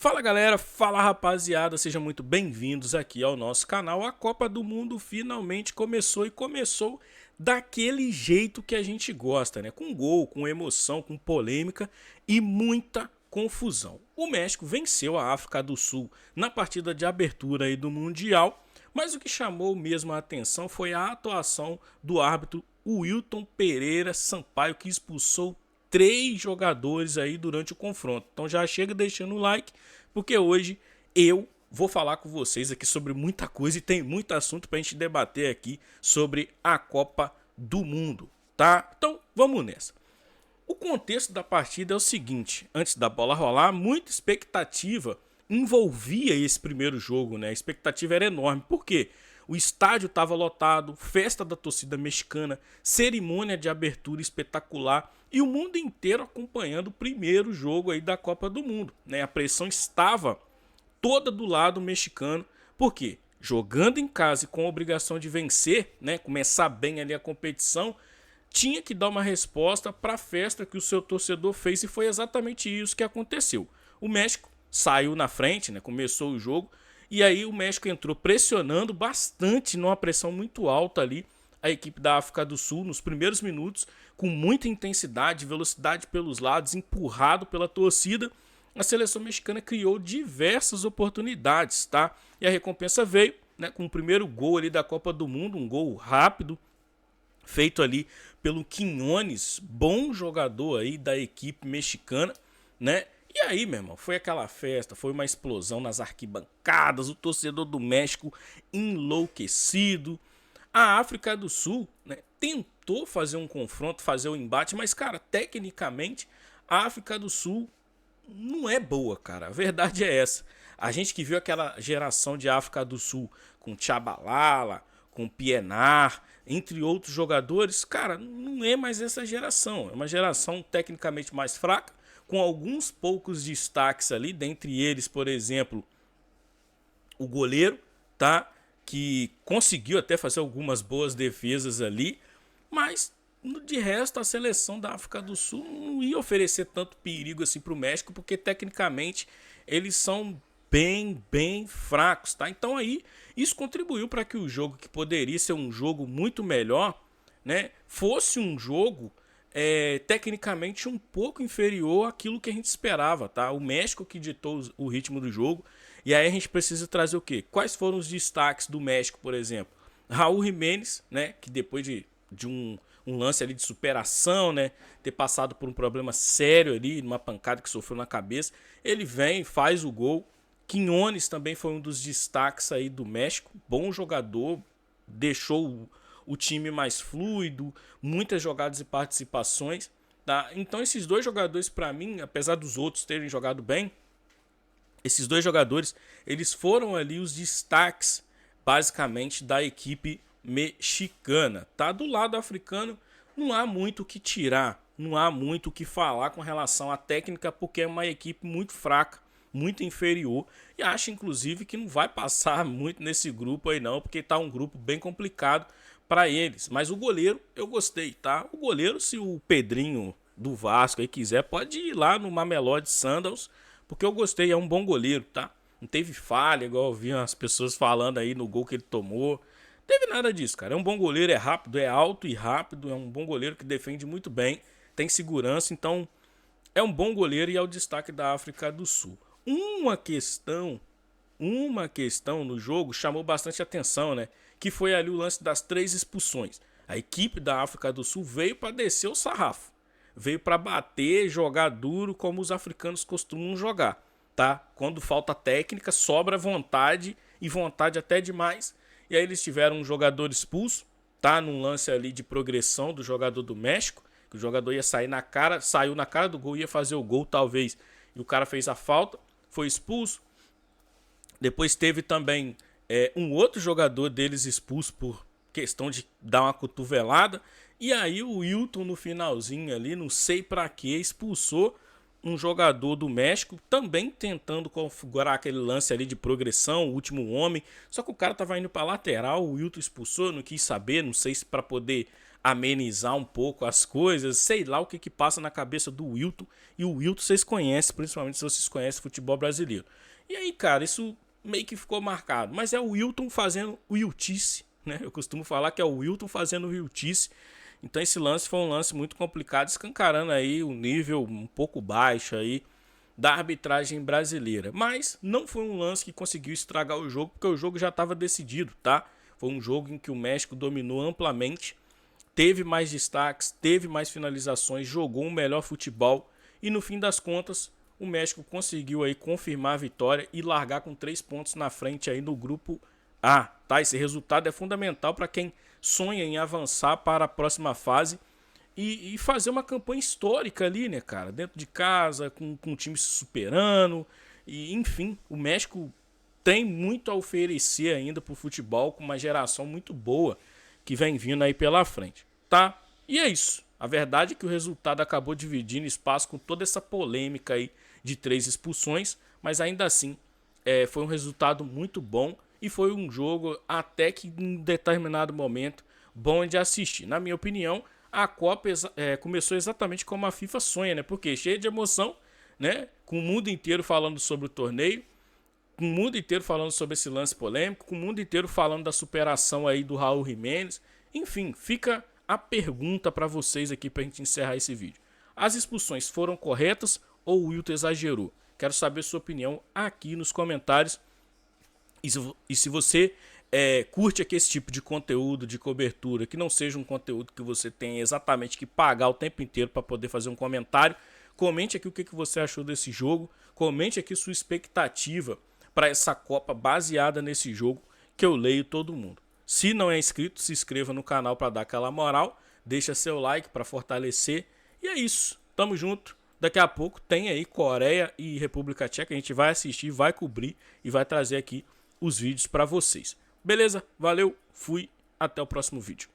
Fala galera, fala rapaziada, sejam muito bem-vindos aqui ao nosso canal. A Copa do Mundo finalmente começou e começou daquele jeito que a gente gosta, né? Com gol, com emoção, com polêmica e muita confusão. O México venceu a África do Sul na partida de abertura aí do Mundial, mas o que chamou mesmo a atenção foi a atuação do árbitro Wilton Pereira Sampaio, que expulsou 3 jogadores aí durante o confronto. Então já chega deixando o like, porque hoje eu vou falar com vocês aqui sobre muita coisa e tem muito assunto pra gente debater aqui sobre a Copa do Mundo, tá? Então vamos nessa. O contexto da partida é o seguinte: antes da bola rolar, muita expectativa envolvia esse primeiro jogo, né? A expectativa era enorme. Por quê? O estádio estava lotado, festa da torcida mexicana, cerimônia de abertura espetacular e o mundo inteiro acompanhando o primeiro jogo aí da Copa do Mundo, né? A pressão estava toda do lado mexicano. Por quê? Jogando em casa e com a obrigação de vencer, né? Começar bem ali a competição, tinha que dar uma resposta para a festa que o seu torcedor fez, e foi exatamente isso que aconteceu. O México saiu na frente, né? Começou o jogo, e aí o México entrou pressionando bastante, numa pressão muito alta ali, a equipe da África do Sul nos primeiros minutos, com muita intensidade, velocidade pelos lados, empurrado pela torcida. A seleção mexicana criou diversas oportunidades, tá? E a recompensa veio, né, com o primeiro gol ali da Copa do Mundo, um gol rápido, feito ali pelo Quiñones, bom jogador aí da equipe mexicana, né? E aí, meu irmão, foi aquela festa, foi uma explosão nas arquibancadas, o torcedor do México enlouquecido. A África do Sul, né, tentou fazer um confronto, fazer um embate, mas, cara, tecnicamente, a África do Sul não é boa, cara. A verdade é essa. A gente que viu aquela geração de África do Sul com Tchabalala, com Pienaar, entre outros jogadores, cara, não é mais essa geração. É uma geração tecnicamente mais fraca, com alguns poucos destaques ali, dentre eles, por exemplo, o goleiro, tá? Que conseguiu até fazer algumas boas defesas ali, mas de resto a seleção da África do Sul não ia oferecer tanto perigo assim para o México, porque tecnicamente eles são bem fracos, tá? Então aí isso contribuiu para que o jogo, que poderia ser um jogo muito melhor, né, fosse um jogo tecnicamente um pouco inferior àquilo que a gente esperava, tá? O México que ditou o ritmo do jogo. E aí a gente precisa trazer o quê? Quais foram os destaques do México, por exemplo? Raul Jiménez, né, que depois de um lance ali de superação, né, ter passado por um problema sério ali, numa pancada que sofreu na cabeça, ele vem, faz o gol. Quiñones também foi um dos destaques aí do México, bom jogador, deixou o time mais fluido, muitas jogadas e participações, tá? Então esses dois jogadores, para mim, apesar dos outros terem jogado bem, esses dois jogadores, eles foram ali os destaques, basicamente, da equipe mexicana, tá? Do lado africano, não há muito o que tirar, não há muito o que falar com relação à técnica, porque é uma equipe muito fraca, muito inferior, e acho inclusive que não vai passar muito nesse grupo aí não, porque tá um grupo bem complicado para eles. Mas o goleiro eu gostei, tá? O goleiro, se o Pedrinho do Vasco aí quiser, pode ir lá no Mamelodi Sundowns, porque eu gostei, é um bom goleiro, tá? Não teve falha, igual eu vi as pessoas falando aí no gol que ele tomou. Não teve nada disso, cara. É um bom goleiro, é rápido, é alto e rápido, é um bom goleiro que defende muito bem, tem segurança, então é um bom goleiro e é o destaque da África do Sul. Uma questão no jogo chamou bastante atenção, né? Que foi ali o lance das 3 expulsões. A equipe da África do Sul veio para descer o sarrafo, veio para bater, jogar duro como os africanos costumam jogar, tá? Quando falta técnica, sobra vontade, e vontade até demais. E aí eles tiveram um jogador expulso, tá? Num lance ali de progressão do jogador do México, que o jogador ia sair na cara, saiu na cara do gol, ia fazer o gol talvez, e o cara fez a falta, foi expulso. Depois teve também um outro jogador deles expulso por questão de dar uma cotovelada. E aí o Wilton no finalzinho ali, não sei pra que, expulsou um jogador do México, também tentando configurar aquele lance ali de progressão, o último homem. Só que o cara tava indo pra lateral, o Wilton expulsou, não quis saber, não sei se pra poder amenizar um pouco as coisas, sei lá o que passa na cabeça do Wilton. E o Wilton vocês conhecem, principalmente se vocês conhecem futebol brasileiro. E aí, cara, isso meio que ficou marcado. Mas é o Wilton fazendo Wiltice, né? Eu costumo falar que é o Wilton fazendo Wiltice. Então esse lance foi um lance muito complicado, escancarando aí o nível um pouco baixo aí da arbitragem brasileira. Mas não foi um lance que conseguiu estragar o jogo, porque o jogo já estava decidido, tá? Foi um jogo em que o México dominou amplamente, teve mais destaques, teve mais finalizações, jogou um melhor futebol e no fim das contas o México conseguiu aí confirmar a vitória e largar com 3 pontos na frente aí no grupo A, tá? Esse resultado é fundamental para quem sonha em avançar para a próxima fase e fazer uma campanha histórica ali, né, cara? Dentro de casa, com o time se superando. E, enfim, o México tem muito a oferecer ainda pro futebol, com uma geração muito boa que vem vindo aí pela frente, tá? E é isso. A verdade é que o resultado acabou dividindo espaço com toda essa polêmica aí de 3 expulsões, mas ainda assim foi um resultado muito bom e foi um jogo até que em determinado momento bom de assistir. Na minha opinião, a Copa começou exatamente como a FIFA sonha, né? Porque cheia de emoção, né? Com o mundo inteiro falando sobre o torneio, com o mundo inteiro falando sobre esse lance polêmico, com o mundo inteiro falando da superação aí do Raul Jiménez. Enfim, fica a pergunta para vocês aqui para a gente encerrar esse vídeo. As expulsões foram corretas ou o Wilton exagerou? Quero saber sua opinião aqui nos comentários. E se você curte aqui esse tipo de conteúdo, de cobertura, que não seja um conteúdo que você tenha exatamente que pagar o tempo inteiro para poder fazer um comentário, comente aqui o que você achou desse jogo, comente aqui sua expectativa para essa Copa baseada nesse jogo, que eu leio todo mundo. Se não é inscrito, se inscreva no canal para dar aquela moral, deixa seu like para fortalecer, e é isso, tamo junto. Daqui a pouco tem aí Coreia e República Tcheca, a gente vai assistir, vai cobrir e vai trazer aqui os vídeos para vocês. Beleza? Valeu, fui, até o próximo vídeo.